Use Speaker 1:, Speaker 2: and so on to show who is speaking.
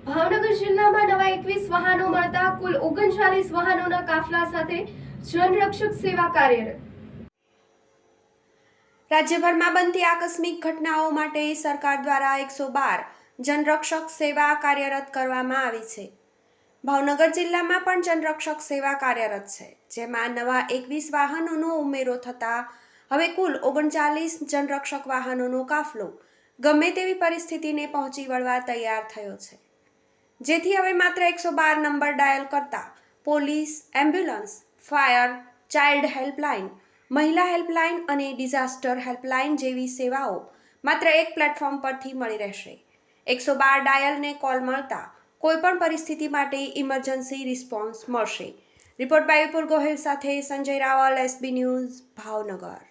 Speaker 1: ભાવનગર જિલ્લામાં નવા 21 વાહનો મળતા કુલ 39 વાહનોના કાફલા સાથે જનરક્ષક સેવા કાર્યરત। રાજ્યભરમાં બનતી આકસ્મિક ઘટનાઓ માટે સરકાર દ્વારા 112 જનરક્ષક સેવા કાર્યરત કરવામાં આવી છે। ભાવનગર જિલ્લામાં પણ જનરક્ષક સેવા કાર્યરત છે, જેમાં નવા 21 વાહનોનો ઉમેરો થતા હવે કુલ 39 જનરક્ષક વાહનોનો કાફલો ગમે તેવી પરિસ્થિતિને પહોંચી વળવા તૈયાર થયો છે, જેથી હવે માત્ર 112 નંબર ડાયલ કરતા police, ambulance, fire, child helpline, મહિલા હેલ્પલાઇન અને ડિઝાસ્ટર હેલ્પલાઇન જેવી સેવાઓ માત્ર એક પ્લેટફોર્મ પરથી મળી રહેશે। 112 ડાયલને કોલ મળતા કોઈપણ પરિસ્થિતિ માટે ઇમરજન્સી રિસ્પોન્સ મળશે। રિપોર્ટ બાય વિપુલ ગોહિલ સાથે સંજય રાવલ, SB ન્યૂઝ, ભાવનગર।